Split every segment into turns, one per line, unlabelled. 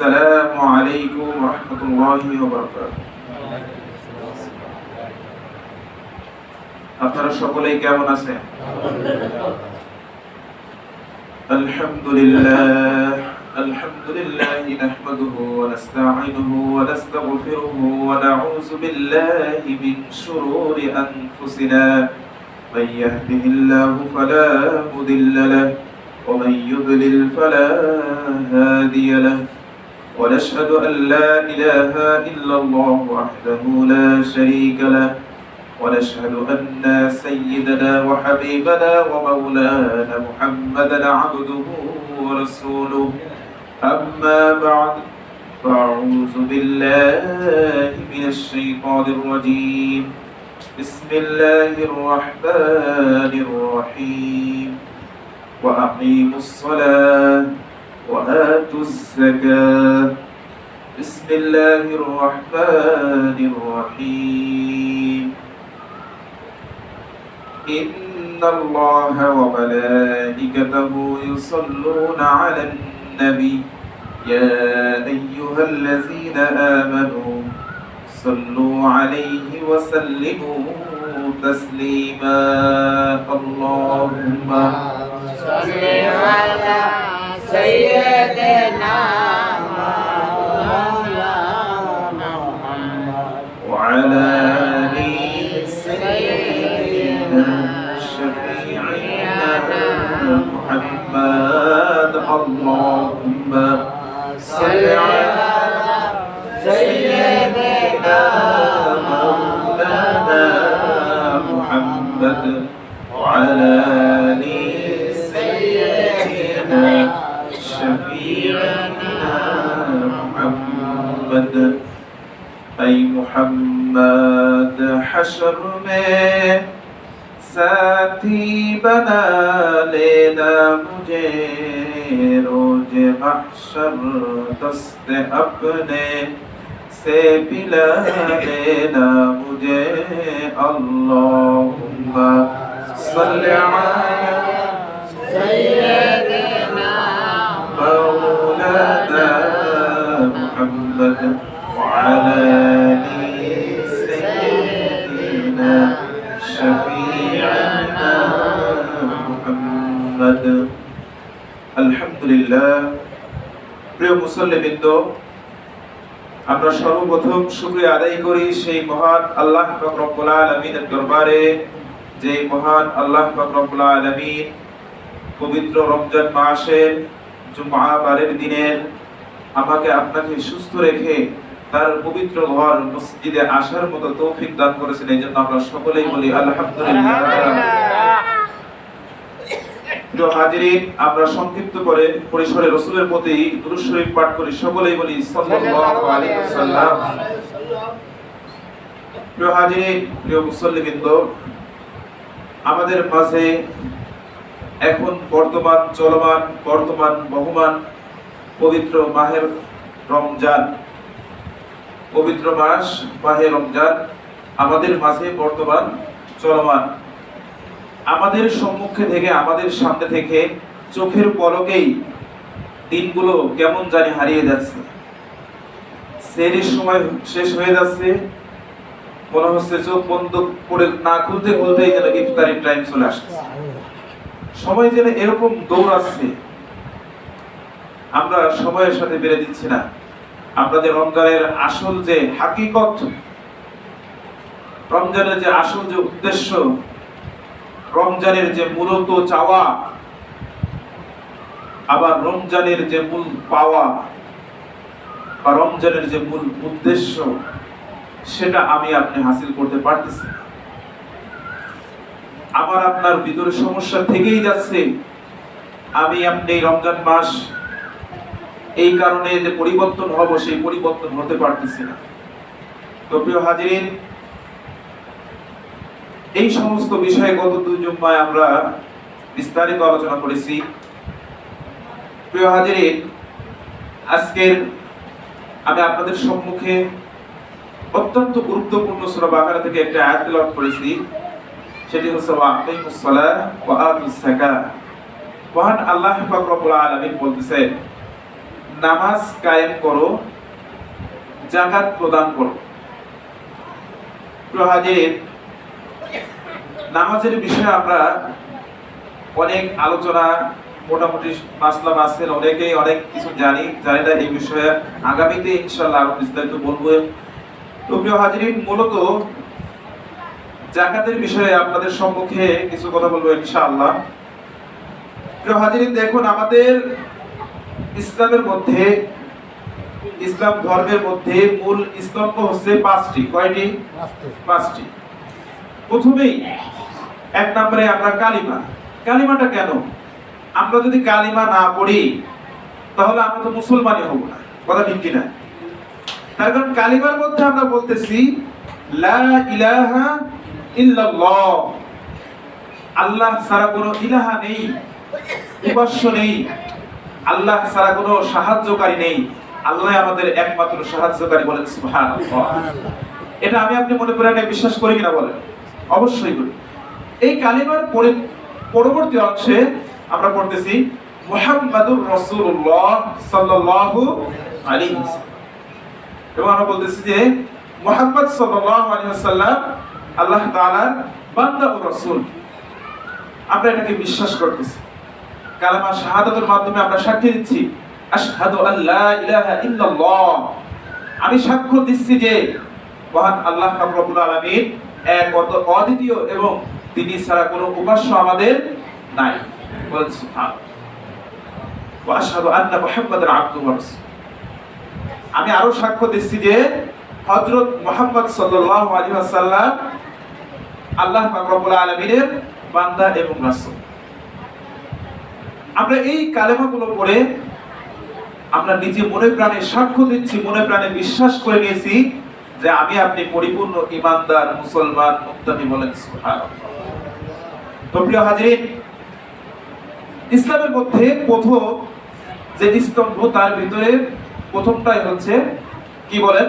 আসসালামু আলাইকুম ওয়া রাহমাতুল্লাহি ওয়া বারাকাতুহু। আপনারা সকলেই কেমন আছেন? আলহামদুলিল্লাহ নাহমাদুহু ওয়া নাস্তাঈনুহু ওয়া নাস্তাগফিরুহু ওয়া নাউযু বিল্লাহি মিন শুরুরি আনফুসিনা মান ইয়াহদিহিল্লাহু ফালা মুদিল্লা লাহু ওয়া মান ইউদ্লিল ফালা হাদিয়া লাহু ونشهد أن لا إله إلا الله وحده لا شريك له ونشهد أن سيدنا وحبيبنا ومولانا محمدا عبده ورسوله أما بعد فأعوذ بالله من الشيطان الرجيم بسم الله الرحمن الرحيم وأقيموا الصلاة وآتوا الزكاة بسم الله الرحمن الرحيم إن الله وملائكته يصلون على النبي يا أيها الذين آمنوا صلوا عليه وسلموا تسليما اللهم
صل على سيدنا مولانا محمد
وعلى آل سيدنا شفيعنا محمد اللهم صل على سيدنا مولانا محمد وعلى آل سيدنا شفيعنا محمد أي محمد حشر में साथी बना लेना मुझे रोज महशर दस्त अपने से पिला लेना मुझे अल्लाहुम्मा सल्ली अला
سيدنا
مولانا محمد وعلى آل سيدنا شفيعنا محمد আলহামদুলিল্লাহ। প্রিয় মুসল্লিবৃন্দ, আমরা সর্বপ্রথম শুকরিয়া আদায় করি সেই মহান আল্লাহ পাক রব্বুল আলামিনের দরবারে, যে মহান আল্লাহ পাক রব্বুল আলামিন পবিত্র রমজান মাসের জুমআ বারের দিনের আমাকে আপনাকে সুস্থ রেখে তার পবিত্র ঘর মসজিদে আসার মতো তৌফিক দান করেছেন। এই জন্য আমরা সকলেই বলি আলহামদুলিল্লাহ। প্রিয় হাজিরিন, আমরা সংক্ষিপ্ত করে পরিসরে রাসূলের প্রতি দুরূদ শরীফ পাঠ করি, সকলেই বলি সাল্লাল্লাহু আলাইহি ওয়াসাল্লাম। প্রিয় হাজিরিন, প্রিয় মুসল্লিবৃন্দ, আমাদের মাঝে এখন বর্তমান চলমান বহমান পবিত্র মাহের রমজান, পবিত্র মাস মাহে রমজান আমাদের মাঝে বর্তমান চলমান। আমাদের সম্মুখে থেকে, আমাদের সামনে থেকে চোখের পলকেই দিনগুলো কেমন জানি হারিয়ে যাচ্ছে। সেহরির সময় শেষ হয়ে যাচ্ছে, মনে হচ্ছে চোখ বন্ধ করে না খুলতে খুলতেই যেন ইফতারির টাইম চলে আসছে। সময় যেন এরকম দৌড়াচ্ছে, আমরা সময়ের সাথে বেড়ে দিচ্ছি না। আমরা যে রমজানের আসল যে হাকিকত, রমজানের যে আসল যে উদ্দেশ্য, রমজানের যে মূলত চাওয়া, আবার রমজানের যে মূল পাওয়া বা রমজানের যে মূল উদ্দেশ্য, সেটা আমি আপনি হাসিল করতে পারতেছি। আমার আপনার ভিতরে সমস্যা থেকেই যাচ্ছে। আমি আপনি রমজান মাস এই কারণে যে পরিবর্তন হব, সেই পরিবর্তন হতে পারতেছি না। তো প্রিয় হাজিরিন, এই সমস্ত বিষয়ে গত দুই জুম্মায় আমরা বিস্তারিত আলোচনা করেছি। প্রিয় হাজিরিন, আজকের আমি আপনাদের সম্মুখে অত্যন্ত গুরুত্বপূর্ণ সূরা বাকারা থেকে একটা আয়াত তেলাওয়াত করেছি। সেটি হচ্ছে ওয়াকিমুস সালাহ ওয়া আতুস যাকাত। মহান আল্লাহ পাক রব্বুল আলামিন বলতেছেন, নামাজ কায়েম করো, যাকাত প্রদান করো। প্রিয় হাজির, নামাজের বিষয়ে আমরা অনেক আলোচনা, মোটামুটি মাসলা মাসেল অনেকেই অনেক কিছু জানি না এই বিষয়ে আগামীতে ইনশাআল্লাহ আরো বিস্তারিত বলবো। তো প্রিয় হাজিরিন, মূলত যাকাতের বিষয়ে আপনাদের সম্মুখে কিছু কথা বলবো ইনশাআল্লাহ। প্রিয় হাজিরিন, দেখুন আমাদের ইসলামের মধ্যে, ইসলাম ধর্মের মধ্যে মূল স্তম্ভ হচ্ছে পাঁচটি। কয়টি? পাঁচটি। প্রথমেই এক নম্বরে আমরা কালিমা। কালিমাটা কেন? আমরা যদি কালিমা না পড়ি তাহলে আমরা তো মুসলমানই হব না, কথা ঠিক কিনা? তার কারণ কালিমার মধ্যে আমরা বলতেছি লা ইলাহা ইল্লাল্লাহ, আল্লাহ ছাড়া কোনো ইলাহা নেই, উপাস্য নেই, আল্লাহ ছাড়া কোনো সাহায্যকারী নেই, আল্লাহ আমাদের একমাত্র সাহায্যকারী। বলেন সুবহানাল্লাহ। এটা আমি আপনি মনে প্রাণে বিশ্বাস করি কিনা বলেন? অবশ্যই করি। এই কালিমার পরবর্তী অংশে আমরা পড়তেছি মুহাম্মাদুর রাসূলুল্লাহ সাল্লাল্লাহু আলাইহি ওয়াসাল্লাম, এবং আমরা বলতেছি যে মুহাম্মদ সাল্লাল্লাহু আলাইহি ওয়াসাল্লাম আল্লাহ তাআলার বান্দা ও রাসূল। আমরা এটাকে বিশ্বাস করতেছি। কালেমা শাহাদাতের মাধ্যমে আমরা সাক্ষী দিচ্ছি আশহাদু আল্লা ইলাহা ইল্লাল্লাহ, আমি সাক্ষ্য দিচ্ছি যে মহান আল্লাহ রাব্বুল আলামিন এক অদ্বিতীয় এবং তিনি ছাড়া কোনো উপাস্য আমাদের নাই। বলেন সুবহানাল্লাহ। ওয়া আশহাদু আন্না মুহাম্মাদান আবদুহু ওয়া রাসূলুহু, আমি আরো সাক্ষ্য দিচ্ছি যে হযরত মুহাম্মদ সাল্লাল্লাহু আলাইহি ওয়াসাল্লাম আল্লাহ রাব্বুল আলামিনের বান্দা এবং রাসূল। আমরা এই কালেমাগুলো পড়ে আমরা নিজে মনে প্রাণে সাক্ষ্য দিচ্ছি, মনে প্রাণে বিশ্বাস করে নিয়েছি যে আমি আপনি পরিপূর্ণ ঈমানদার মুসলমান মুত্তাকি। বলেন সুবহানাল্লাহ। তো প্রিয় হাজিরিন, ইসলামের মধ্যে প্রথম যে স্তম্ভ তার ভিতরে প্রথমটাই হচ্ছে কি বলেন?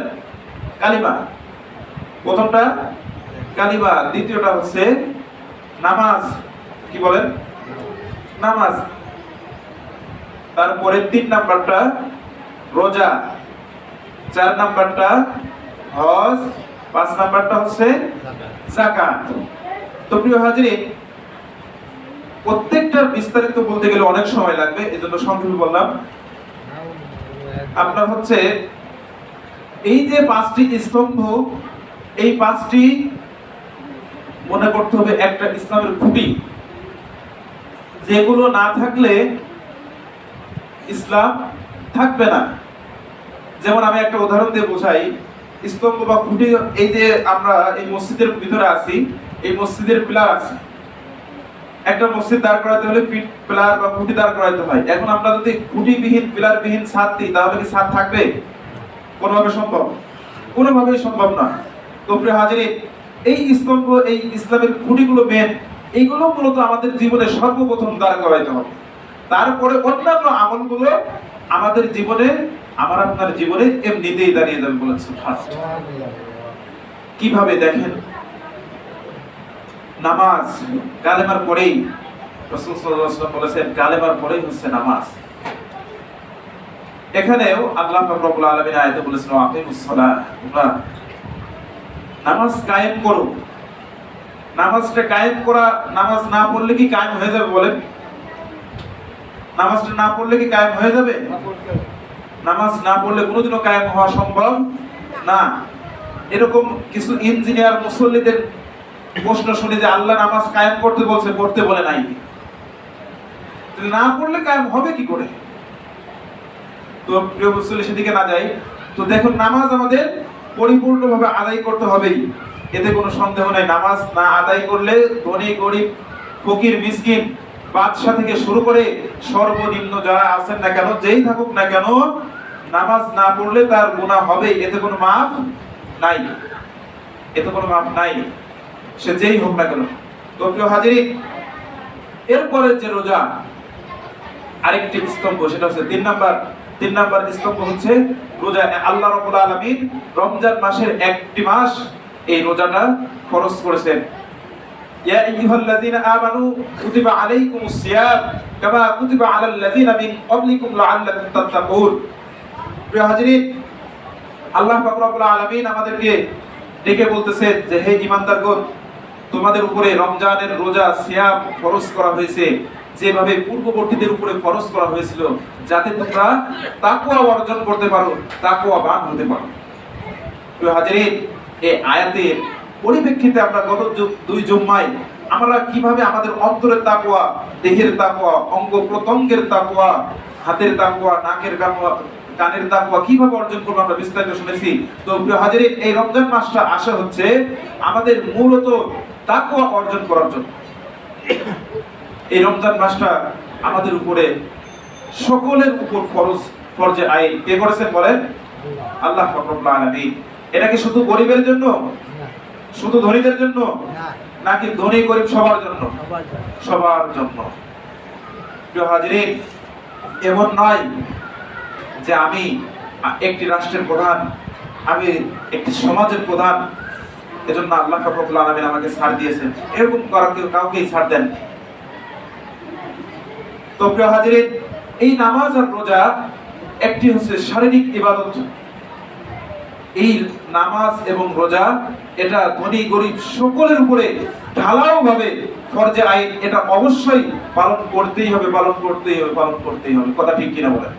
কালিমা। প্রথমটা কালিমা, দ্বিতীয়টা হচ্ছে নামাজ। কি বলেন? নামাজ। তারপরে 3 নাম্বারটা রোজা, 4 নাম্বারটা হজ, 5 নাম্বারটা হচ্ছে যাকাত। তো প্রিয় হাজিরিন, প্রত্যেকটার বিস্তারিত বলতে গেলে অনেক সময় লাগবে, এজন্য সংক্ষেপে বললাম। আপনার হচ্ছে এই যে 5টি স্তম্ভ, এই 5টি মনে করতে হবে একটা ইসলামের খুঁটি, যেগুলো না থাকলে ইসলাম থাকবে না। যেমন আমি একটা উদাহরণ দিয়ে বোঝাই। স্তম্ভ বা খুঁটি, এই যে আমরা এই মসজিদের ভিতরে আছি, এই মসজিদের পিলার আছে। একটা মসজিদ দাঁড় করাতে হলে পিলার বা খুঁটি দাঁড় করাতে হয়। এখন আমরা যদি খুঁটিবিহীন পিলারবিহীন ছাদ দিই তাহলে কি ছাদ থাকবে? কোনোভাবে সম্ভব? কোনোভাবেই সম্ভব না। তো প্রিয় হাজিরিন, এই স্তম্ভ, এই ইসলামের খুঁটিগুলো মেন, এইগুলো মূলত আমাদের জীবনে সর্বপ্রথম দাঁড় করাইতে হবে। তারপরে অন্যান্য আমলগুলো আমাদের জীবনে, আমার আপনার জীবনে এমনিতেই দাঁড়িয়ে যাবে। বলেন সুবহানাল্লাহ। কিভাবে? দেখেন, নামাজ কালেমার পরেই রাসূল সাল্লাল্লাহু আলাইহি ওয়াসাল্লাম বলেছেন কালেমার পরেই হচ্ছে নামাজ। এখানেও আল্লাহ রাব্বুল আলামিন আয়াতে বলেছেন আকিমুস সালাহ, তোমরা নামাজ কায়েম করো। নামাজটা কায়েম করা, নামাজ না পড়লে কি কায়েম হয়ে যাবে? বলেন, নামাজটা না পড়লে কি কায়েম হয়ে যাবে? নামাজ না পড়লে কোনোদিনও কায়েম হওয়া সম্ভব না। এরকম কিছু ইঞ্জিনিয়ার মুসল্লিদের প্রশ্ন শুনে যে আল্লাহ নামাজ কায়েম করতে বলছে, পড়তে বলে নাই, না পড়লে কায়েম হবে কি করে? তো প্রিয় মুসল্লি, সেদিকে না যাই। তো দেখুন, নামাজ আমাদের পরিপূর্ণভাবে আদায় করতে হবেই, এতে কোনো সন্দেহ নাই। নামাজ না আদায় করলে ধনী গরিব, ফকির মিসকিন, বাদশা থেকে শুরু করে সর্বনিম্ন যারা আছেন না কেন, যেই থাকুক না কেন, নামাজ না পড়লে তার গুনাহ হবে, এতে কোনো মাফ নাই, এতে কোনো মাফ নাই, সে যেই হোক না কেন। তো প্রিয় হাজিরিন, এরপরে যে রোজা, আরেকটি স্তম্ভ, সেটা হচ্ছে 3 নাম্বার স্তম্ভ হচ্ছে রোজা। আল্লাহ রাব্বুল আলামিন রমজান মাসের একটি মাস এই রোজাটা ফরজ করেছেন। ইয়া আইয়ুহাল্লাযীনা আমানু কুতিবা আলাইকুমুস সিয়াম কামা কুতিবা আলাল লাযীনা মিন ক্বাবলিকুম লাআল্লাকুম তাত্তাকুন। প্রিয় হাজিরিন, আল্লাহ পাক রব্বুল আলামিন আমাদেরকে ডেকে বলতেছে যে হে ঈমানদারগণ, তোমাদের উপরে রমজানের রোজা সিয়াম ফরজ করা হয়েছে যেভাবে পূর্ববর্তীদের উপরে ফরজ করা হয়েছিল, যাতে তোমরা তাকওয়া অর্জন করতে পারো, তাকওয়াবান হতে পারো। প্রিয় হাজিরিন, এই আয়াতের পরিপ্রেক্ষিতে আমরা গত দুই জুম্মায় আমরা কিভাবে আমাদের অন্তরের তাকওয়া, দেহের তাকওয়া, অঙ্গ প্রত্যঙ্গের তাকওয়া, হাতের তাকওয়া, নাকের তাকওয়া, কানের তাকওয়া কিভাবে অর্জন করব আমরা বিস্তারিত শুনেছি। তো প্রিয় হাজিরিন, এই রমজান মাসটা আসা হচ্ছে আমাদের মূলত তাকওয়া অর্জন করার জন্য। এই রমজান মাসটা আমাদের উপরে সকলের উপর ফরজে আইন কে করেছেন বলেন? আল্লাহ রব্বুল আলামিন। এটা কি শুধু গরিবের জন্য, শুধু ধনীদের জন্য, নাকি ধনী গরিব সবার জন্য? সবার জন্য। প্রিয় হাজিরিন, এমন নয় যে আমি একটি রাষ্ট্রের প্রধান, আমি একটি সমাজের প্রধান, এজন্য আল্লাহ রব্বুল আলামিন আমাকে ছাড় দিয়েছেন, এরকম কাউকেই ছাড় দেন। তো প্রিয় হাজিরিন, এই নামাজ আর রোজা একটি হচ্ছে শারীরিক ইবাদত। এই নামাজ এবং রোজা এটা ধনী গরিব সকলের উপরে ঢালাও ভাবে ফরজে আইন, এটা অবশ্যই পালন করতেই হবে, পালন করতেই হবে, পালন করতেই হবে। কথা ঠিক কিনা বলেন?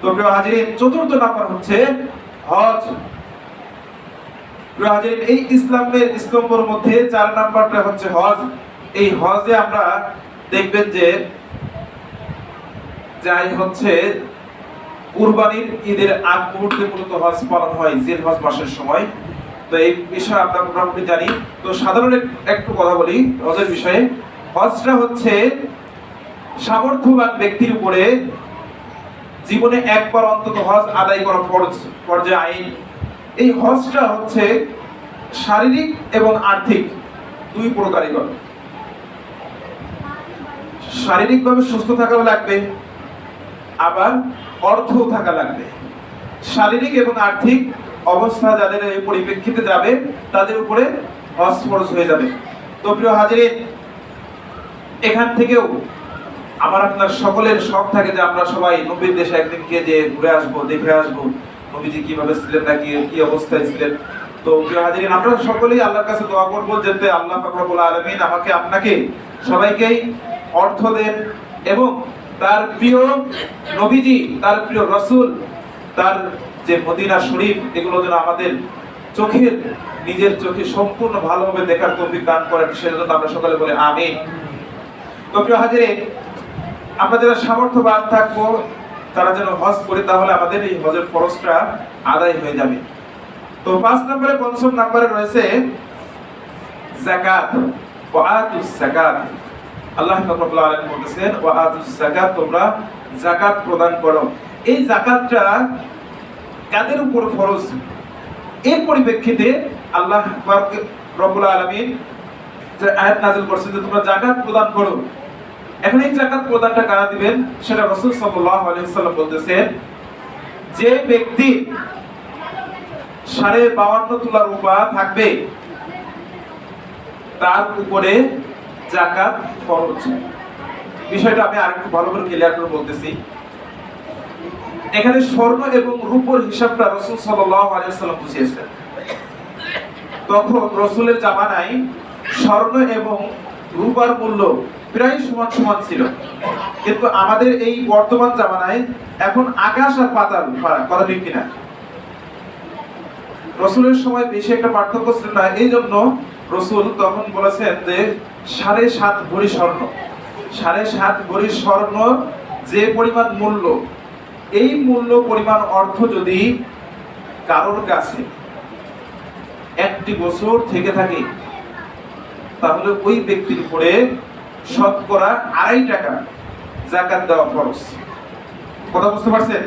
তো প্রিয় হাজিরিন, চতুর্থ নাম্বার হচ্ছে হজ। প্রিয় হাজিরিন, এই ইসলামের স্তম্ভের মধ্যে 4 নাম্বারটা হচ্ছে হজ। এই হজে আমরা দেখবেন যে যাই হচ্ছে কুরবানির ঈদের আগ মুহূর্তে মূলত হজ পালন হয়, জিল হজ মাসের সময়। তো এই বিষয়ে আমরা মোটামুটি জানি। তো সাধারণ একটু কথা বলি হজের বিষয়ে। হজটা হচ্ছে সামর্থ্যবান ব্যক্তির উপরে জীবনে একবার অন্তত হজ আদায় করা ফরজে আইন। এই হজটা হচ্ছে শারীরিক এবং আর্থিক দুই প্রকারই করে। শারীরিকভাবে সুস্থ থাকা লাগবে, আবার অর্থও থাকা লাগবে। শারীরিক এবং আর্থিক অবস্থা যাদের এই পরিপ্রেক্ষিতে যাবে তাদের উপরে হজ ফরজ হয়ে যাবে। তো প্রিয় হাজিরিন, এখান থেকেও আমার আপনার সকলের শখ থাকে যে আমরা সবাই নবীর দেশে একদিন গিয়ে যে ঘুরে আসবো, দেখে আসবো নবীজি কিভাবে ছিলেন, না কি অবস্থায় ছিলেন। তো প্রিয় হাজিরিন, আমরা সকলেই আল্লাহর কাছে দোয়া করবো যাতে আল্লাহ পাক রব্বুল আলামিন আমাকে আপনাকে সবাইকেই অর্থ দেন এবং তার প্রিয় নবীজি, তার প্রিয় রাসূল, তার যে মদিনা শরীফ, এগুলো যেন আমাদের নিজের চোখে সম্পূর্ণ ভালোভাবে দেখার তৌফিক দান করেন, সেজন্য আমরা সকলে বলি আমিন। তো প্রিয় হাজিরিন, আমরা যারা সামর্থ্যবান থাকবো তারা যেন হজ করি, তাহলে আমাদের এই হজের ফরজটা আদায় হয়ে যাবে। তো 5 নম্বরে, 5ম নম্বরে রয়েছে যাকাত। ওয়াতুস যাকাত। আল্লাহ রাব্বুল আলামিন বলেছেন ওয়াতুস যাকাত, তোমরা যাকাত প্রদান করো। এই যাকাতটা কাদের উপর ফরজ? এর পরিপ্রেক্ষিতে আল্লাহ রাব্বুল আলামিন যে আয়াত নাযিল করেছেন যে তোমরা যাকাত প্রদান করো। এখন এই যাকাত প্রদানটা কারা দিবেন সেটা রাসূল সাল্লাল্লাহু আলাইহি ওয়াসাল্লাম বলতেছেন, যে ব্যক্তি 52.5 তোলা রূপা থাকবে তার উপরে যাকাত ফরজ। বিষয়টা আমি আরেকটু ভালো করে ক্লিয়ার করে বলতেছি। এখানে স্বর্ণ এবং রূপোর হিসাবটা রাসূল সাল্লাল্লাহু আলাইহি ওয়াসাল্লাম বুঝিয়েছেন। তখন রাসূলের জামানায় স্বর্ণ এবং রূপার মূল্য প্রায় সমান সমান ছিল, কিন্তু আমাদের এই বর্তমান জামানায় এখন আকাশ আর পাতাল ফারাক। কথা ঠিক কিনা? রাসূলের সময় বেশি একটা পার্থক্য ছিল না, এই জন্য রাসূল তখন বলেছেন যে 7.5 ভরি স্বর্ণ, 7.5 ভরি স্বর্ণ যে পরিমাণ মূল্য, এই মূল্য পরিমাণ অর্থ যদি কারোর কাছে 1টি বছর থেকে থাকে তাহলে ওই ব্যক্তির উপরে শতকরা 2.5 টাকা যাকাত দেওয়া ফরজ। কথা বুঝতে পারছেন?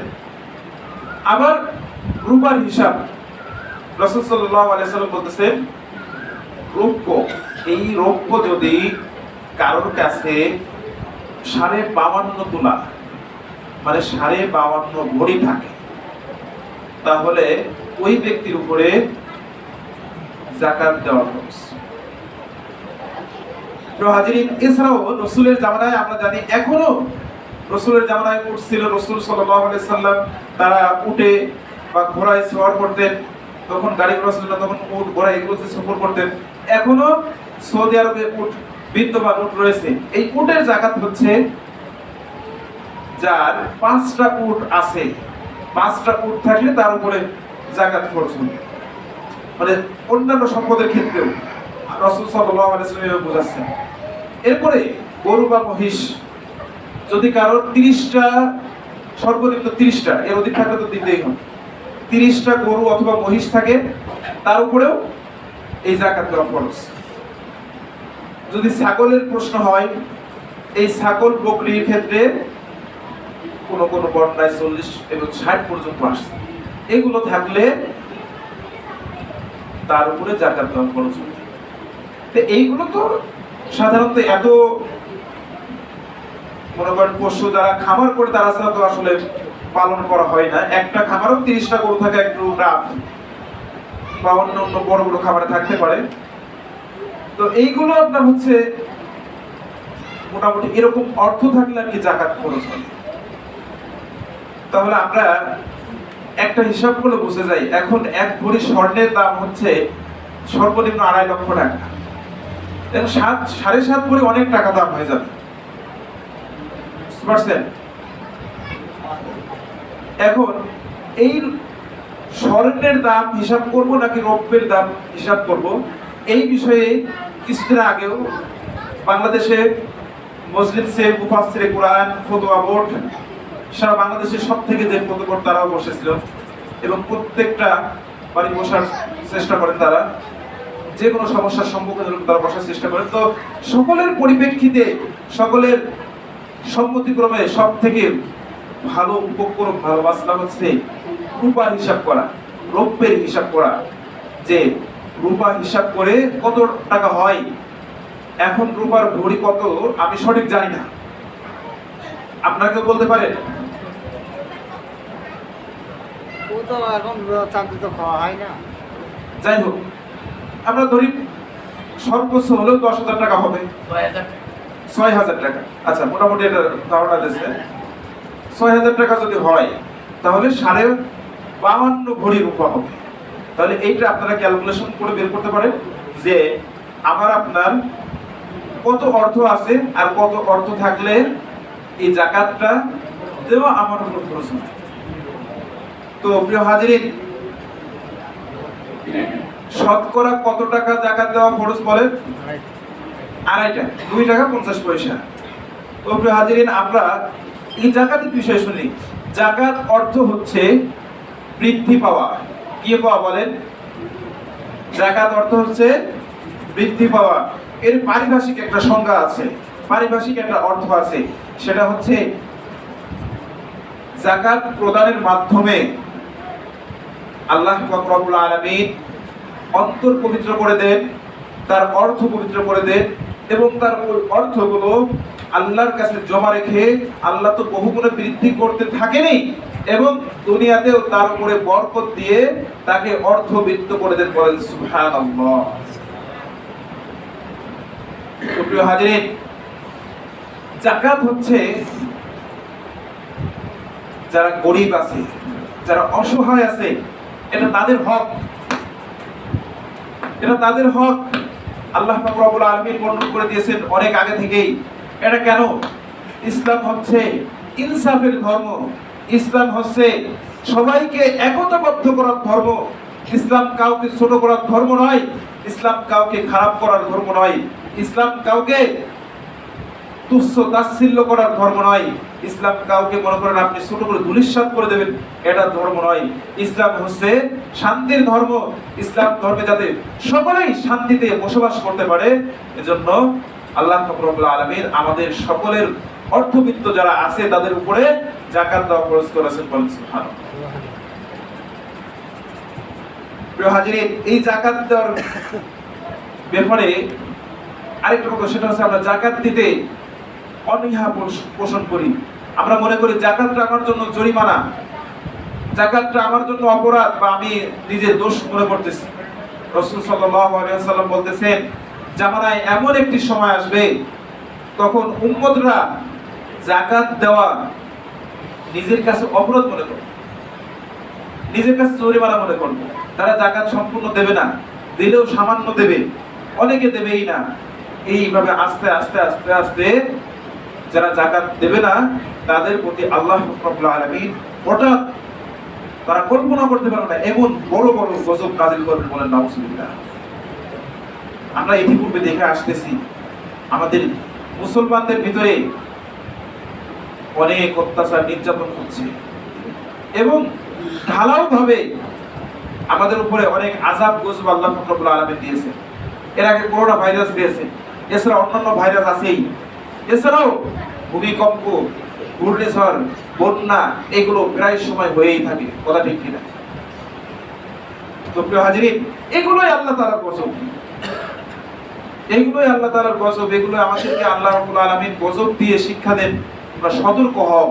আবার রূপার হিসাব রাসূল সাল্লাল্লাহু আলাইহি ওয়াসাল্লাম বলতেছেন, রৌপ্য, এই রৌপ্য যদি কারোর কাছে 52.5 তোলা মানে 52.5 ভরি থাকে তাহলে ওই ব্যক্তির উপরে যাকাত দেওয়া ফরজ। প্রিয় হাজিরিন, এছাড়াও রাসূলের জামানায় আমরা জানি এখনো রাসূলের জামানায় উট ছিল, রাসূল সাল্লাল্লাহু আলাইহি সাল্লাম তারা উটে বা ঘোড়ায় সওয়ার করতেন, তখন গাড়ি ঘোড়া ছিল না, তখন উট ঘোড়া এগুলোতে সফর করতেন। এখনো সৌদি আরবে উট বিদ্যমান, উট রয়েছে। এই উটের যাকাত হচ্ছে যার 5টা উট আছে, 5টা উট থাকলে তার উপরে যাকাত ফরজ হবে। মানে অন্যান্য সম্পদের ক্ষেত্রেও রাসূল সাল্লাল্লাহু আলাইহি ওয়াসাল্লাম বোঝাচ্ছেন। এরপরে গরু বা মহিষ, যদি কারোর 30টা, সর্বনিম্ন 30টা, এর অধিক থাকলে তো দিতেই হবে, 30টা গরু অথবা মহিষ থাকে, তার উপরেও এই যাকাত দেওয়া ফরজ। যদি ছাগলের প্রশ্ন হয়, এই ছাগল বকরির ক্ষেত্রে কোন কোন বর্ণনায় 40 এবং 60 পর্যন্ত আসছে। এগুলো থাকলে তার উপরে যাকাত দেওয়া ফরজ। তো এইগুলো তো সাধারণত এত মনে করেন পশু যারা খামার করে তারা ছাড়া তো আসলে পালন করা হয় না। একটা খামারও 30টা গরু থাকে, একটু রাত বা অন্য অন্য বড় বড় খামারে থাকতে পারে। তো এইগুলো আপনার হচ্ছে মোটামুটি এরকম অর্থ থাকলে আর কি যাকাত খরচ হয়। তাহলে আমরা একটা হিসাব করলে বুঝে যাই, এখন এক ভরি স্বর্ণের দাম হচ্ছে সর্বনিম্ন 2.5 লক্ষ টাকা। এখন 7.5 ভরি অনেক টাকা দাম হয়ে যাবে, বুঝতে পারছেন? এখন এই স্বর্ণের দাম হিসাব করব নাকি রৌপ্যের দাম হিসাব করব, এই বিষয়ে কিছুদিন আগেও বাংলাদেশে মজলিসে মুফাসসিরে কুরআন ফতোয়া বোর্ড, সারা বাংলাদেশের সব থেকে যে ফতোয়া বোর্ড তারাও বসেছিল এবং প্রত্যেকটা বাড়ি বসার চেষ্টা করেন, তারা যে কোনো সমস্যার সম্মুখীন তারা বসার চেষ্টা করেন। তো সকলের পরিপ্রেক্ষিতে, সকলের সম্মতিক্রমে সব থেকে ভালো উপক্রম, ভালো মাসলা হচ্ছে রূপার হিসাব করা, রৌপ্যের হিসাব করা, যে রূপা হিসাব করে কত টাকা হয়। এখন রূপার ভরি কত আমি সঠিক জানি না, আপনাকে বলতে পারেন?
ও তো এখন চাকরি তো খাওয়া হয় না।
যাই হোক, আমরা ধরি সর্বোচ্চ হলেও 10,000 টাকা হবে, 6,000 টাকা। আচ্ছা, মোটামুটি এটা ধারণা দিচ্ছে 6,000 টাকা যদি হয় তাহলে 52 ভরি রূপা হবে। তাহলে এইটা আপনারা ক্যালকুলেশন করে বের করতে পারেন যে আমার আপনার কত অর্থ আছে আর কত অর্থ থাকলে এই যাকাতটা দেওয়া আমার উপর খরচ হবে। তো প্রিয় হাজিরিন, শতকরা কত টাকা যাকাত দেওয়া খরচ বলেন? 2 টাকা 50 পয়সা। তো প্রিয় হাজিরিন, আমরা এই যাকাতের বিষয় শুনি। যাকাত অর্থ হচ্ছে বৃদ্ধি পাওয়া। কি পাওয়া বলেন? যাকাত অর্থ হচ্ছে বৃদ্ধি পাওয়া। এর পারিভাষিক একটা সংজ্ঞা আছে, পারিভাষিক একটা অর্থ আছে, সেটা হচ্ছে যাকাত প্রদানের মাধ্যমে আল্লাহ রাব্বুল আলামিন অন্তর পবিত্র করে দেন, তার অর্থ পবিত্র করে দেন এবং তার ওই অর্থগুলো আল্লাহর কাছে জমা রেখে আল্লাহ তো বহুগুণে বৃদ্ধি করতে থাকেনি এবং দুনিয়াতেও তার উপরে বরকত দিয়ে তাকে অর্থবৃত্ত করে দেন। বলেন সুবহানাল্লাহ। প্রিয় হাজিরিন, যাকাত হচ্ছে যারা গরিব আছে, যারা অসহায় আছে, এটা তাদের হক, এটা তাদের হক। আল্লাহ পাক রব্বুল আলামিন বর্ণনা করে দিয়েছেন অনেক আগে থেকেই। এটা কেন? ইসলাম হচ্ছে ইনসাফের ধর্ম, ইসলাম হচ্ছে সবাইকে একতাবদ্ধ করার ধর্ম। ইসলাম কাউকে ছোট করার ধর্ম নয়, ইসলাম কাউকে খারাপ করার ধর্ম নয়, ইসলাম কাউকে তুচ্ছ তাচ্ছিল্য করার ধর্ম নয়, ইসলাম কাউকে মনে করেন আপনি ছোট করে ধূলিসাৎ করে দেবেন, এটা ধর্ম নয়। ইসলাম হচ্ছে শান্তির ধর্ম। ইসলাম ধর্মে যাতে সকলেই শান্তিতে বসবাস করতে পারে, এজন্য আল্লাহ রাব্বুল আলামিন আমাদের সকলের অর্থবিত্ত যারা আছে তাদের উপরে যাকাত দেওয়া ফরজ করেছেন। বলেন সুবহানাল্লাহ। প্রিয় হাজিরিন, এই যাকাত দেওয়ার ব্যাপারে আরেকটা কথা, সেটা হচ্ছে আমরা যাকাত দিতে অনীহা পোষণ করি। আমরা মনে করি যাকাতটা আমার জন্য জরিমানা, যাকাতটা আমার জন্য অপরাধ বা আমি নিজের দোষ মনে করতেছি। রাসূল সাল্লাল্লাহু আলাইহি ওয়াসাল্লাম বলতেছেন, জামানায় এমন একটি সময় আসবে তখন উম্মতরা যাকাত দেওয়া নিজের কাছে অপরাধ মনে করবে, নিজের কাছে জরিমানা মনে করবে। তারা যাকাত সম্পূর্ণ দেবে না, দিলেও সামান্য দেবে, অনেকে দেবেই না। এইভাবে আস্তে আস্তে আস্তে আস্তে যারা যাকাত দেবে না তাদের প্রতি আল্লাহ রাব্বুল আলামিন হঠাৎ তারা কল্পনা করতে পারে না এমন বড় বড় গজব নাযিল করবেন, বলেন নাউযুবিল্লাহ। আমরা ইতিপূর্বে দেখে আসতেছি আমাদের মুসলমানদের ভিতরে অনেক অত্যাচার নির্যাতন হচ্ছে এবং ঢালাও ভাবে আমাদের উপরে অনেক আযাব গজব আল্লাহ রাব্বুল আলামিন দিয়েছে। এর আগে করোনা ভাইরাস দিয়েছে, এছাড়া অন্যান্য ভাইরাস আছেই, এছাড়াও ভূমিকম্প, ঘূর্ণিঝড়, বন্যা এগুলো প্রায় সময় হয়েই থাকে, কথা ঠিক কিনা? তো প্রিয় হাজিরিন, এগুলোই আল্লাহ তাআলার গজব, এগুলোই আল্লাহ তাআলার গজব। এগুলো আমাদেরকে আল্লাহ রাব্বুল আলামিন গজব দিয়ে শিক্ষা দেন, তোমরা সতর্ক হও।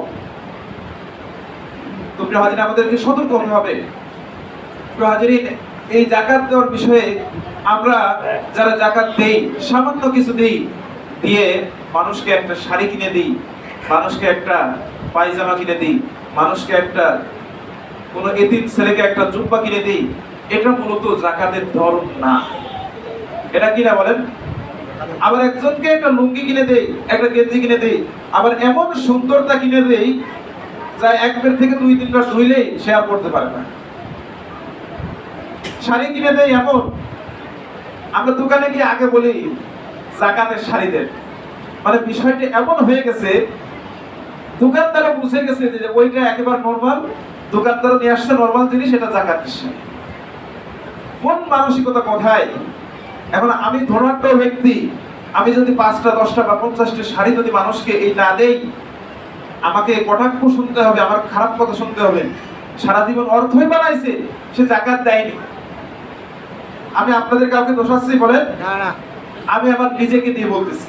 তো প্রিয় হাজিরিন, আমাদেরকে সতর্ক হতে হবে। প্রিয় হাজিরিন, এই যাকাত দেওয়ার বিষয়ে আমরা যারা যাকাত দেই, সামান্য কিছু দেই, দিয়ে মানুষকে একটা শাড়ি কিনে দিই, মানুষকে একটা পায়জামা কিনে দিই, মানুষকে একটা কোনো এতিম ছেলেকে একটা জুব্বা কিনে দিই, এটা মূলত যাকাতের ধরন না। এটা কি না বলেন? আবার একজনকে একটা লুঙ্গি কিনে দেই, একটা গেঞ্জি কিনে দেই, আবার এমন সুন্দরতা কিনে দেই যা একবার থেকে 2-3 বার ধুইলেই সে আর পড়তে পারে না। শাড়ি কিনে দেই এমন, আমরা দোকানে গিয়ে আগে বলি যাকাতের শাড়ি দেন, মানে বিষয়টি এমন হয়ে গেছে দোকানদারও বুঝে গেছে যে ওইটা একেবারে নরমাল, দোকানদারও নিয়ে আসছে নরমাল জিনিস, এটা যাকাতের শাড়ি। কোন মানসিকতা কোথায়? এখন আমি ধনাঢ্য ব্যক্তি, আমি যদি 5টা 10টা বা 50টা শাড়ি যদি মানুষকে এই না দেই, আমাকে কটাক্ষ শুনতে হবে, আমার খারাপ কথা শুনতে হবে, সারা জীবন অর্থই বানাইছে, সে যাকাত দেয়নি। আমি আপনাদের কাউকে দোষাচ্ছি বলেন
না না,
আমি আমার নিজেকে দিয়ে বলতেছি,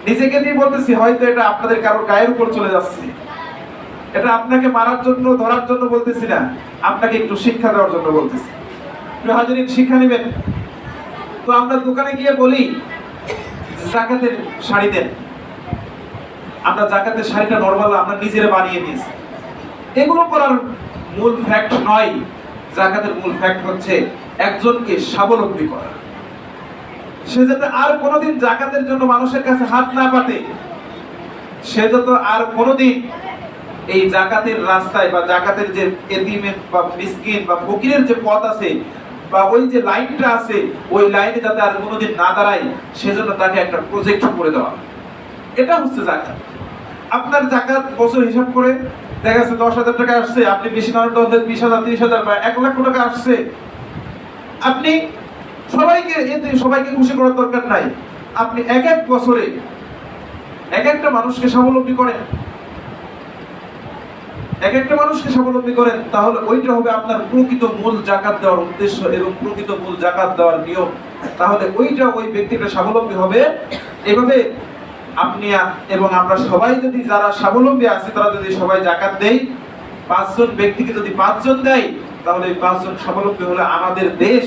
নিজেকে দিয়ে বলতেছি। হয়তো এটা আপনাদের কারোর গায়ের উপর চলে যাচ্ছে, এটা আপনাকে মারার জন্য ধরার জন্য বলতেছি না, আপনাকে একটু শিক্ষা দেওয়ার জন্য বলতেছি। প্রিয় হাজিরিন, শিক্ষা নেবেন। তো আমরা দোকানে গিয়ে বলি যাকাতের শাড়ি দেন, আমরা যাকাতের শাড়িটা নরমাল আমরা নিজেরা বানিয়ে নিয়েছি। এগুলো করার মূল ফ্যাক্ট নয়। যাকাতের মূল ফ্যাক্ট হচ্ছে একজনকে স্বাবলম্বী করা, সে যাতে আর কোনোদিন যাকাতের জন্য মানুষের কাছে হাত না পাতে, সে যাতে আর কোনোদিন এই যাকাতের রাস্তায় বা যাকাতের যে এতিমের বা মিসকিন বা ফকিরের যে পথ আছে বা ওই যে লাইনটা আছে, ওই লাইনে যাতে আর কোনোদিন না দাঁড়ায়, সেজন্য তাকে একটা প্রজেক্ট করে দেওয়া, এটা হচ্ছে যাকাত। আপনার যাকাত বছর হিসাব করে দেখা যাচ্ছে 10,000 টাকা আসছে, আপনি বেশি না হলে 20,000 30,000 বা 1 লাখ টাকা আসছে, আপনি সবাইকে খুশি করার দরকার নাই। আপনি এক এক বছরে এক একটা মানুষকে স্বাবলম্বী করেন, এক একটা মানুষকে স্বাবলম্বী করেন, তাহলে ওইটা হবে আপনার প্রকৃত মূল যাকাত দেওয়ার উদ্দেশ্য এবং প্রকৃত মূল যাকাত দেওয়ার নিয়ম। তাহলে ওইটা ওই ব্যক্তিটা স্বাবলম্বী হবে। এভাবে আপনি এবং আমরা সবাই যদি যারা স্বাবলম্বী আছে তারা যদি সবাই যাকাত দেই, 5 জন ব্যক্তিকে যদি 5 জন দেয়, তাহলে এই 5 জন স্বাবলম্বী হলে আমাদের দেশ,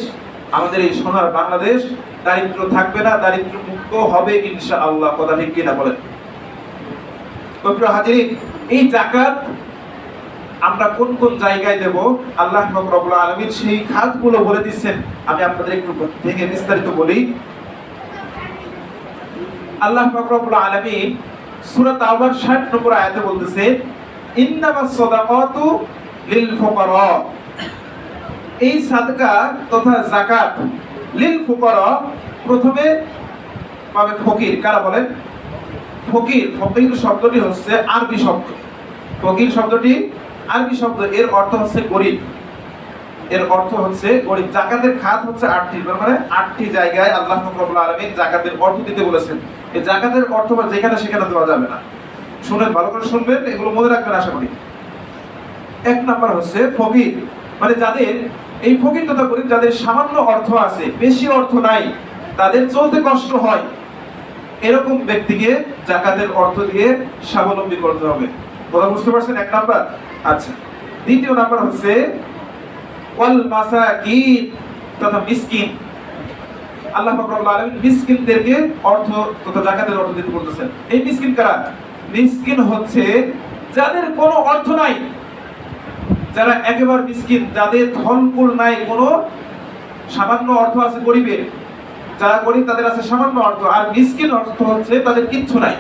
আমাদের এই সোনার বাংলাদেশ দারিদ্র থাকবে না, দারিদ্র মুক্ত হবে ইনশাআল্লাহ। কথা ঠিক কিনা বলেন? তো প্রিয় হাজিরিন, এই যাকাত আমরা কোন কোন জায়গায় দেব, আল্লাহ রাব্বুল আলামিন সেই খাতগুলো বলে দিচ্ছেন। আমি আপনাদের একটু ভেঙে বিস্তারিত বলি। আল্লাহ রাব্বুল আলামিন সূরা তাওবার 60 নম্বর আয়াতে বলতেছে, ইন্নামাস সাদাকাতু লিল ফুকারা। এই সাদকা তথা যাকাত লিল ফুকারা, প্রথমে পাবে ফকির। কারা বলেন? ফকির। ফকির শব্দটি হচ্ছে আরবি শব্দ। ফকির শব্দটি আরবি শব্দ, এর অর্থ হচ্ছে গরিব। এর অর্থ হচ্ছে গরিব। যাকাতের খাত হচ্ছে 8টি, মানে 8টি জায়গায় আল্লাহ রাব্বুল আলামিন যাকাতের অর্থ দিতে বলেছেন। এই যাকাতের অর্থ যেখানে সেখানে দেওয়া যাবে না। শুনেন, ভালো করে শুনবেন, এগুলো মনে রাখবেন আশা করি। 1 নাম্বার হচ্ছে ফকির, মানে যাদের এই ফকির তথা গরিব, যাদের সামান্য অর্থ আছে, বেশি অর্থ নাই, তাদের চলতে কষ্ট হয়, এরকম ব্যক্তিকে যাকাতের অর্থ দিয়ে স্বাবলম্বী করতে হবে। কথা বুঝতে পারছেন? 1 নাম্বার। আচ্ছা, 2 নাম্বার হচ্ছে ওয়াল মাসাকিন তথা মিসকিন। আল্লাহ রাব্বুল আলামিন মিসকিনদেরকে অর্থ তথা যাকাতের অর্থ দিতে বলতেছেন। এই মিসকিন কারা? মিসকিন হচ্ছে যাদের কোনো অর্থ নাই, যারা একেবারে মিসকিন, যাদের ধনকুল নাই, কোনো সামান্য অর্থ আছে গরিবের, যারা গরিব তাদের আছে সামান্য অর্থ, আর মিসকিন অর্থ হচ্ছে তাদের কিচ্ছু নাই,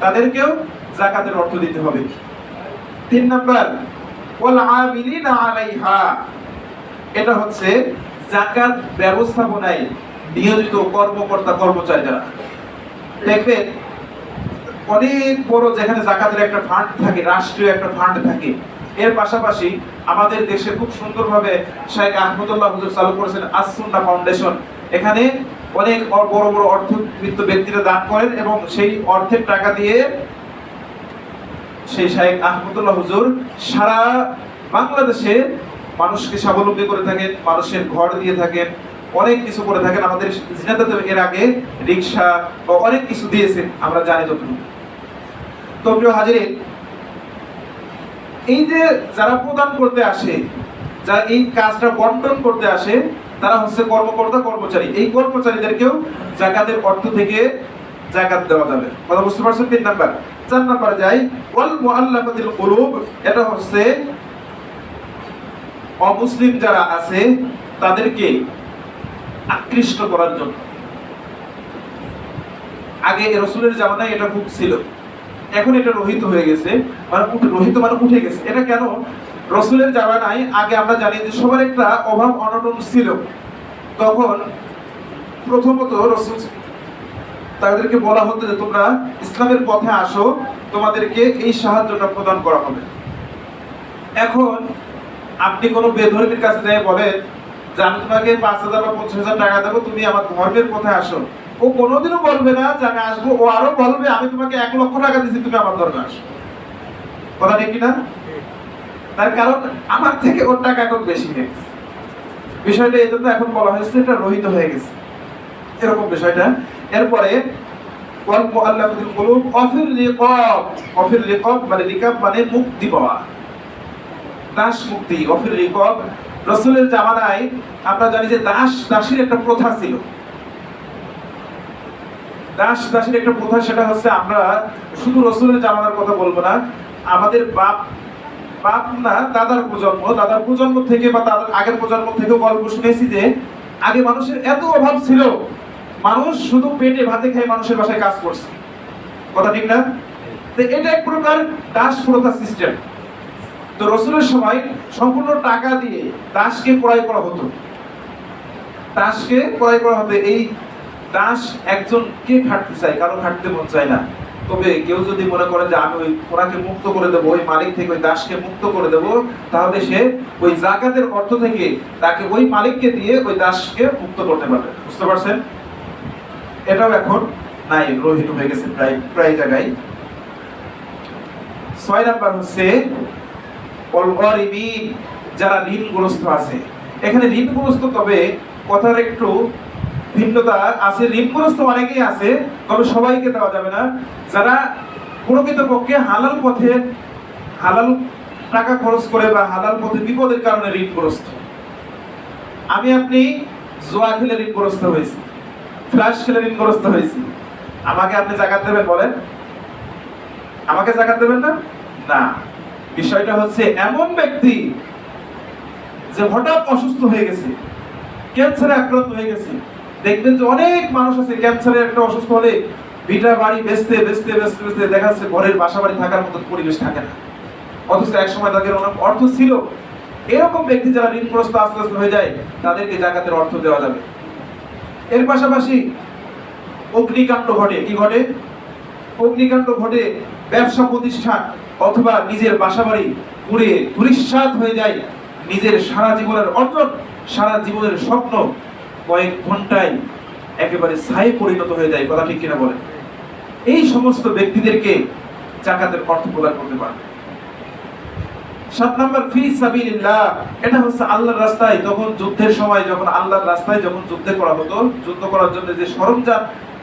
তাদেরকেও যাকাতের অর্থ দিতে হবে। 3 নাম্বার ওয়াল আমিলিনা আলাইহা, এটা হচ্ছে যাকাত ব্যবস্থাপনায় নিয়োজিত কর্মকর্তা কর্মচারী যারা। দেখবেন অনেক বড় যেখানে যাকাতের একটা ফান্ড থাকে, রাষ্ট্রীয় একটা ফান্ড থাকে, এর পাশাপাশি আমাদের দেশে খুব সুন্দরভাবে শেখ আহমদুল্লাহ হুজুর চালু করেছেন আস-সুন্নাহ ফাউন্ডেশন। এখানে অনেক বড় বড় অর্থবিত্ত ব্যক্তিরা দান করেন এবং সেই অর্থের টাকা দিয়ে সেই শেখ আহমদুল্লাহ হুজুর সারা বাংলাদেশে মানুষকে স্বাবলম্বী করে থাকেন, মানুষের ঘর দিয়ে থাকেন, অনেক কিছু করে থাকেন। আমাদের জিনাতে এর আগে রিক্সা বা অনেক কিছু দিয়েছেন, আমরা জানি যতটুকু। তো প্রিয় হাজিরিন, এই যে যারা প্রদান করতে আসে, যারা এই কাজটা বন্টন করতে আসে, তারা হচ্ছে কর্মকর্তা কর্মচারী। এই কর্মচারীদেরকেও যাকাতের অর্থ থেকে যাকাত দেওয়া যাবে। কথা বুঝতে পারছেন? 3 নাম্বার। 4 নাম্বারে যাই, ওয়াল মুআল্লাফাতিল কুলুব, এটা হচ্ছে অমুসলিম যারা আছে তাদেরকে আকৃষ্ট করার জন্য। আগে রাসূলের জামানায় এটা খুব ছিল, এখন এটা রহিত হয়ে গেছে, মানে রহিত মানে উঠে গেছে। এটা কেন? রাসূলের জামানায় আগে আমরা জানি যে সবার একটা অভাব অনটন ছিল। তখন প্রথমত রাসূল তাদেরকে বলা হতো যে তোমরা ইসলামের পথে আসো, তোমাদেরকে এই সাহায্যটা প্রদান করা হবে। এখন আপনি কোনো বেধর্মীর কাছে যাই বলেন যে আমি তোমাকে 5,000 বা 50,000 টাকা দেবো, তুমি আমার ধর্মের পথে আসো, ও কোনোদিনও বলবে না যে আমি আসবো। ও আরো বলবে আমি তোমাকে 1 লক্ষ টাকা দিচ্ছি, তুমি আমার ধর্মে আসো। কথা ঠিক কিনা? তার কারণ আমার থেকে ওর টাকা এখন বেশি নেই। বিষয়টা এই জন্য এখন বলা হয়েছে এটা রহিত হয়ে গেছে, এরকম বিষয়টা। এরপরে ওয়াল মুআল্লাফাতিল কুলুব অফির রিকাব, অফির রিকাব মানে রিকাব মানে মুক্তি পাওয়া, দাস মুক্তি। অফির রিকাব, রাসূলের জামানায় আমরা জানি যে দাস দাসীর একটা প্রথা ছিল। দাস দাসীর একটা প্রথা, সেটা হচ্ছে আমরা শুধু রাসূলের জামানার কথা বলবো না, আমাদের বাপ না দাদার প্রজন্ম থেকে বা তাদের আগের প্রজন্ম থেকে গল্প শুনেছি যে আগে মানুষের এত অভাব ছিল, মানুষ শুধু পেটে ভাতে খেয়ে মানুষের বাসায় কাজ করছে। কথা ঠিক না? তো এটা এক প্রকার দাস প্রথা সিস্টেম। তো রাসূলের সময় সম্পূর্ণ টাকা দিয়ে দাসকে ক্রয় করা হতো, দাসকে ক্রয় করা হতো। এই দাস একজন কে খাটতে চায়? কারো খাটতে মন চায় না। তবে কেউ যদি মনে করে যে আমি ওনাকে মুক্ত করে দেবো, ওই মালিক থেকে ওই দাসকে মুক্ত করে দেবো, তাহলে সে ওই যাকাতের অর্থ থেকে তাকে ওই মালিককে দিয়ে ওই দাসকে মুক্ত করতে পারবে। বুঝতে পারছেন? এটাও এখন নাই, রহিত হয়ে গেছে প্রায় জায়গায়। 6 নাম্বার হচ্ছে ওয়াল গরিবিন, যারা ঋণগ্রস্ত আছে। এখানে ঋণগ্রস্ত, তবে কথার একটু ভিন্নতা আছে। ঋণগ্রস্ত অনেকেই আছে, তবে সবাইকে দেওয়া যাবে না। যারা প্রকৃতপক্ষে হালাল পথে হালাল টাকা খরচ করে বা হালাল পথে বিপদের কারণে ঋণগ্রস্ত। আমি আপনি জুয়া খেলে ঋণগ্রস্ত হয়েছি, ফ্ল্যাশ খেলে ঋণগ্রস্ত হয়েছি, আমাকে আপনি যাকাত দেবেন? বলেন, আমাকে যাকাত দেবেন না? না। বিষয়টা হচ্ছে এমন ব্যক্তি যে হঠাৎ অসুস্থ হয়ে গেছে, ক্যান্সারে আক্রান্ত হয়ে গেছে। দেখবেন যে অনেক মানুষ আছে ক্যান্সারে একটা অসুস্থ হলে ভিটা বাড়ি বেচতে দেখা যাচ্ছে ঘরের বাসা বাড়ি থাকার মতো পরিবেশ থাকে না, অথচ এক সময় তাদের অনেক অর্থ ছিল। এরকম ব্যক্তি যারা ঋণগ্রস্ত আস্তে আস্তে হয়ে যায়, তাদেরকে যাকাতের অর্থ দেওয়া যাবে। এর পাশাপাশি অগ্নিকাণ্ড ঘটে। কি ঘটে? অগ্নিকাণ্ড ঘটে, ব্যবসা প্রতিষ্ঠান অথবা নিজের বাসাবাড়ি পুড়ে ধূলিসাৎ হয়ে যায়, নিজের সারা জীবনের অর্জন, সারা জীবনের স্বপ্ন কয়েক ঘন্টায় একেবারে ছাই পরিণত হয়ে যায়। কথা ঠিক কিনা বলেন? এই সমস্ত ব্যক্তিদেরকে যাকাতের অর্থ প্রদান করতে পারবে। 7 নাম্বার ফি সাবিলিল্লাহ, এটা হচ্ছে আল্লাহর রাস্তায়। যখন যুদ্ধের সময়, যখন আল্লাহর রাস্তায় যখন যুদ্ধ করা হতো, যুদ্ধ করার জন্য যে সরঞ্জাম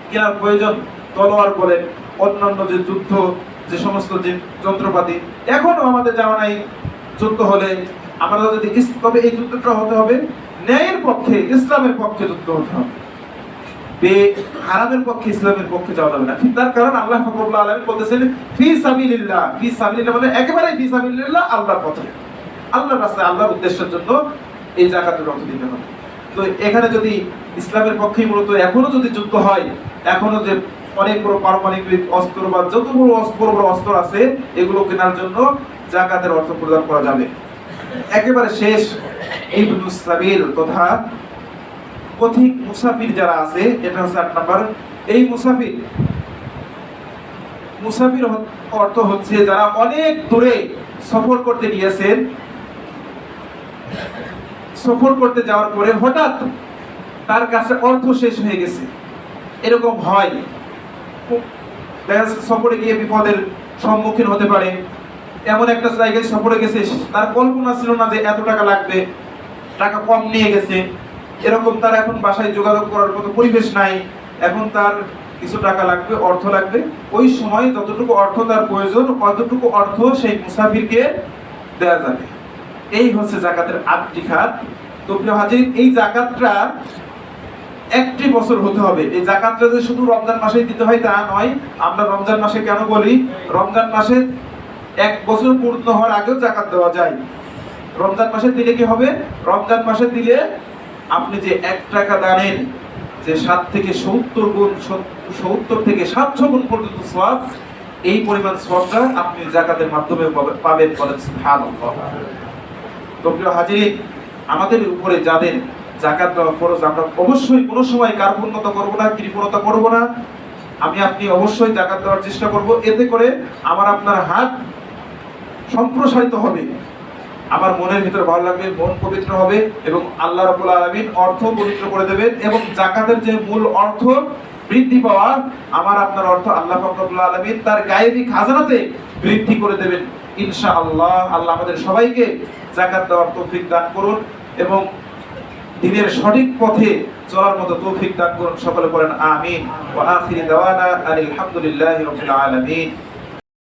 কেনার প্রয়োজন, তলোয়ার বলেন, অন্যান্য যে যুদ্ধ যে সমস্ত যে যন্ত্রপাতি, এখনো আমাদের জামানায় যুদ্ধ হলে আমরা যদি, তবে এই যুদ্ধটা হতে হবে ন্যায়ের পক্ষে, ইসলামের পক্ষে যুদ্ধ হতে হবে। হারামের পক্ষে ইসলামের পক্ষে যাওয়া যাবে না। তার কারণ আল্লাহ রাব্বুল আলামিন বলতেছেন ফি সাবিলিল্লাহ, ফি সাবিলিল্লাহ মানে একেবারে ফি সাবিলিল্লাহ, আল্লাহর পথে, আল্লাহর রাস্তায়, আল্লাহর উদ্দেশ্যের জন্য এই যাকাতের অর্থ দিতে হবে। তো এখানে যদি ইসলামের পক্ষেই মূলত এখনো যদি যুদ্ধ হয়, এখনো যে অনেক বড় পারমাণবিক অস্ত্র বা যত বড় বড় অস্ত্র আছে এগুলো কেনার জন্য যাকাতের অর্থ প্রদান করা যাবে। একেবারে শেষ ইবনুস সাবিল তথা পথিক মুসাফির যারা আছে, এটা হচ্ছে ৮ নাম্বার। এই মুসাফির অর্থ হচ্ছে যারা অনেক দূরে সফর করতে গিয়েছেন, সফর করতে যাওয়ার পরে হঠাৎ তার কাছে অর্থ শেষ হয়ে গেছে, এরকম হয়। সফরে গিয়ে বিপদের সম্মুখীন হতে পারে, এমন একটা জায়গায় সফরে গেছে তার কল্পনা ছিল না যে এত টাকা লাগবে, টাকা কম নিয়ে গেছে, এরকম তার এখন বাসায় যোগাযোগ করার মতো পরিবেশ নাই, এখন তার কিছু টাকা লাগবে, অর্থ লাগবে। ওই সময় যতটুকু অর্থ তার প্রয়োজন অতটুকু অর্থ সেই মুসাফিরকে দেওয়া যাবে। এই হচ্ছে যাকাতের ৮টি খাত। তো প্রিয় হাজির, এই যাকাতটা ১টি বছর হতে হবে। এই যাকাতটা যে শুধু রমজান মাসেই দিতে হয় তা নয়। আমরা রমজান মাসে কেন বলি, রমজান মাসে ১ বছর পূর্ণ হওয়ার আগেও যাকাত দেওয়া যায়। রমজান মাসে দিলে কি হবে, রমজান মাসে দিলে আপনি যে ১ টাকা দানের যে ৭ থেকে ৭০ গুণ, ৭০ থেকে ৭০০ গুণ পর্যন্ত সওয়াব, এই পরিমাণ সওয়াবটা আপনি যাকাতের মাধ্যমে পাবেন। বলেন সুবহানাল্লাহ। তো প্রিয় হাজির, আমাদের উপরে যাদের যাকাত দেওয়া ফরজ, আমরা অবশ্যই কোনো সময় কার্পণ্যতা করব না, কৃপণতা করব না। আপনি অবশ্যই যাকাত দেওয়ার চেষ্টা করব। এতে করে আমার আপনার হাত সম্প্রসারিত হবে, আমার মনের ভিতরে ভালো লাগবে, মন পবিত্র হবে এবং আল্লাহ রাব্বুল আলামিন অর্থ পবিত্র করে দেবেন এবং যাকাতের যে মূল অর্থ বৃদ্ধি পাওয়া, আমার আপনার অর্থ আল্লাহ রাব্বুল আলামিন তার গায়েবী খাজানাতে বৃদ্ধি করে দেবেন ইনশাআল্লাহ। আল্লাহ আমাদের সবাইকে যাকাত দেওয়ার তৌফিক দান করুন এবং দ্বীনের সঠিক পথে চলার মতো তৌফিক দান করুন। সকলে বলেন আমিন। ওয়া আখিরি দাওয়ানা আলহামদুলিল্লাহি রাব্বিল আলামিন।